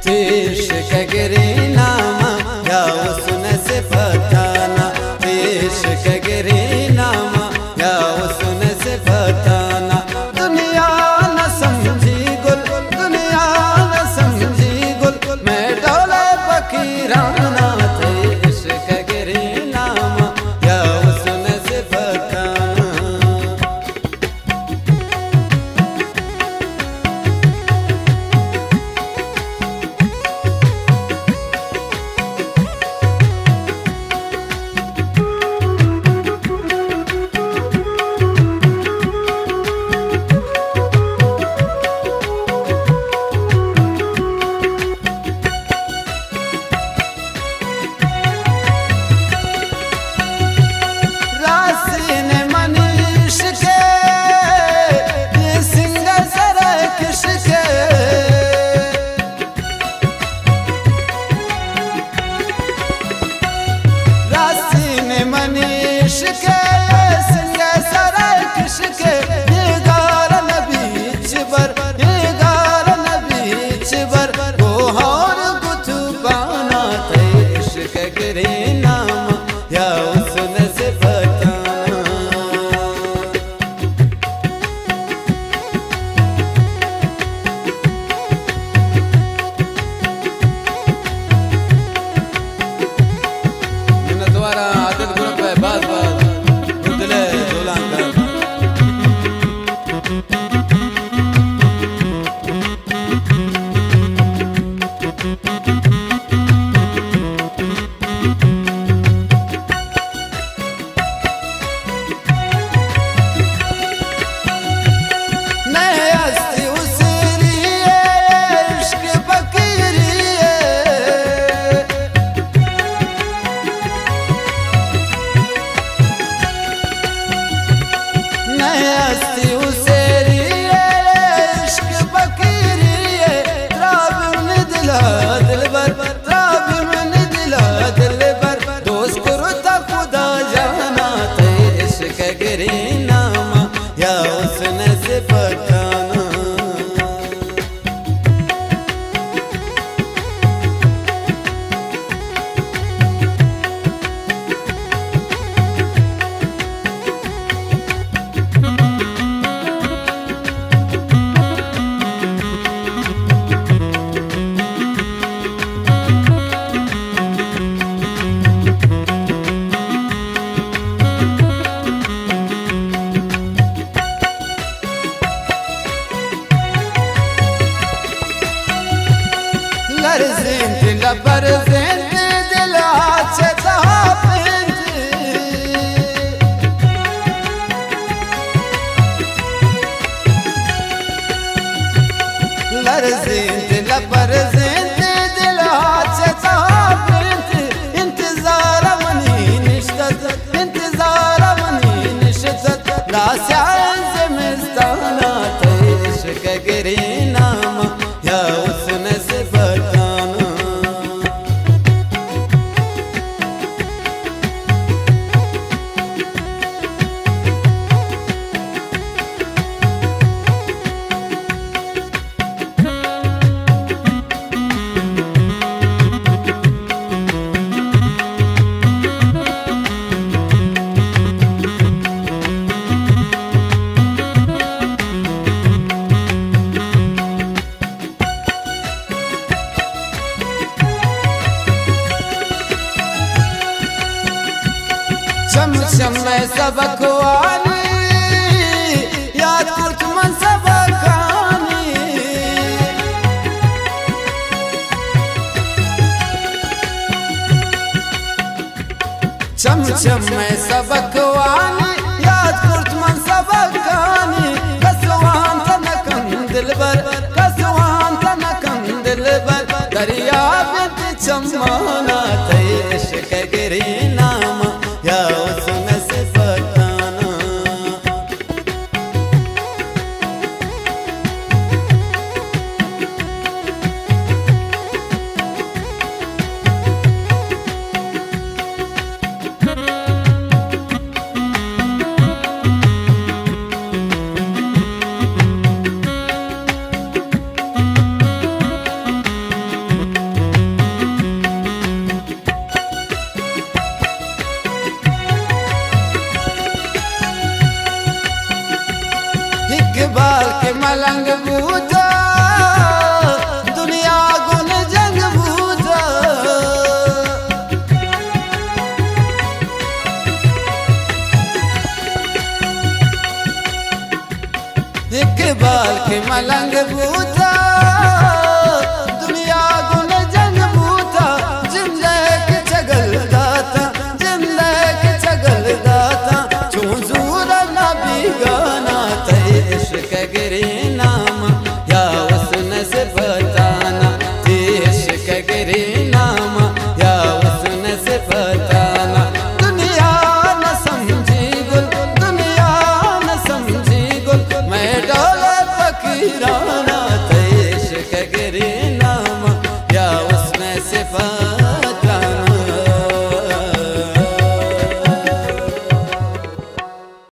इश्क गिरी नामा या हुस्न से बताना, इश्क गिरी नामा या हुस्न से बताना। दुनिया न समझी गुल, दुनिया न समझी गुल, मैं डोले फकीराना थे। इश्क गिरी नामा या हुस्न से बताना। मैं सबक वाली याद कुछ मन सबकानी चम चम मैं सबक वाली याद कुछ मन सबकानी कसवान तनकन दिलबर कसवान तनकन दिलबर दरिया बित चमाना ते इश्क गिरी नामा या उसमें से बताना। मलंग बूझा दुनिया गुन जंग बूझा। इकबाल के मलंग बूझा दुनिया गुन जंग बूझा। जिंदगी छगल दाता जिंदगी छगल दाता चूजूर न बिगाना ते इश्क गिरी नाम या उसने से बताना ते इश्क गिरी नाम या उसने से बताना। दुनिया न समझी गुल दुनिया न समझी गुल मैं डाले फकीरा